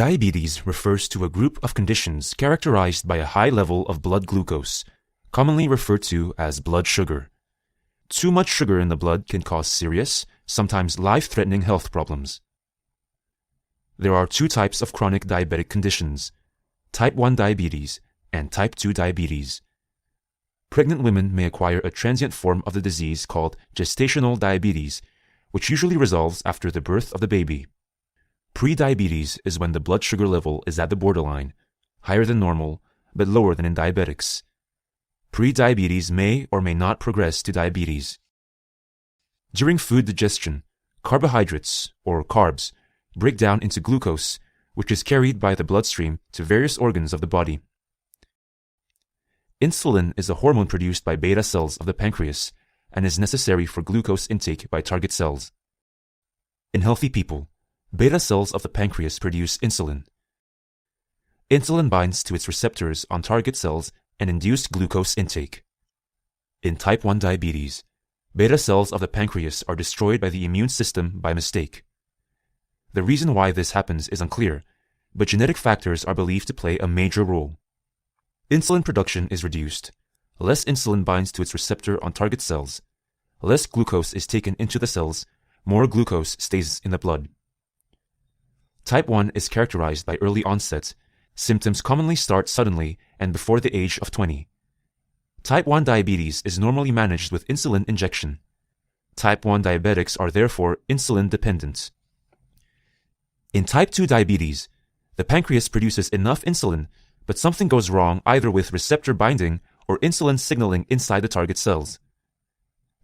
Diabetes refers to a group of conditions characterized by a high level of blood glucose, commonly referred to as blood sugar. Too much sugar in the blood can cause serious, sometimes life-threatening health problems. There are two types of chronic diabetic conditions: type 1 diabetes and type 2 diabetes. Pregnant women may acquire a transient form of the disease called gestational diabetes, which usually resolves after the birth of the baby. Pre-diabetes is when the blood sugar level is at the borderline, higher than normal, but lower than in diabetics. Pre-diabetes may or may not progress to diabetes. During food digestion, carbohydrates, or carbs, break down into glucose, which is carried by the bloodstream to various organs of the body. Insulin is a hormone produced by beta cells of the pancreas and is necessary for glucose intake by target cells. In healthy people, beta cells of the pancreas produce insulin. Insulin binds to its receptors on target cells and induce glucose intake. In type 1 diabetes, beta cells of the pancreas are destroyed by the immune system by mistake. The reason why this happens is unclear, but genetic factors are believed to play a major role. Insulin production is reduced. Less insulin binds to its receptor on target cells. Less glucose is taken into the cells. More glucose stays in the blood. Type 1 is characterized by early onset. Symptoms commonly start suddenly and before the age of 20. Type 1 diabetes is normally managed with insulin injection. Type 1 diabetics are therefore insulin dependent. In type 2 diabetes, the pancreas produces enough insulin, but something goes wrong either with receptor binding or insulin signaling inside the target cells.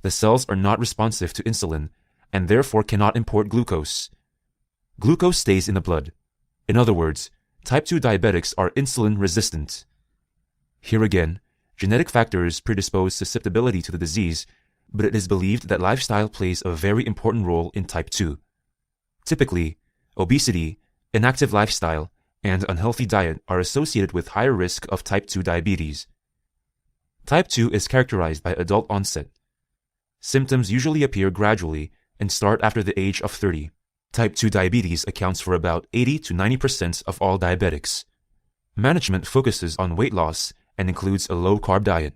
The cells are not responsive to insulin and therefore cannot import glucose. Glucose stays in the blood. In other words, type 2 diabetics are insulin resistant. Here again, genetic factors predispose susceptibility to the disease, but it is believed that lifestyle plays a very important role in type 2. Typically, obesity, inactive lifestyle, and unhealthy diet are associated with higher risk of type 2 diabetes. Type 2 is characterized by adult onset. Symptoms usually appear gradually and start after the age of 30. Type 2 diabetes accounts for about 80 to 90% of all diabetics. Management focuses on weight loss and includes a low-carb diet.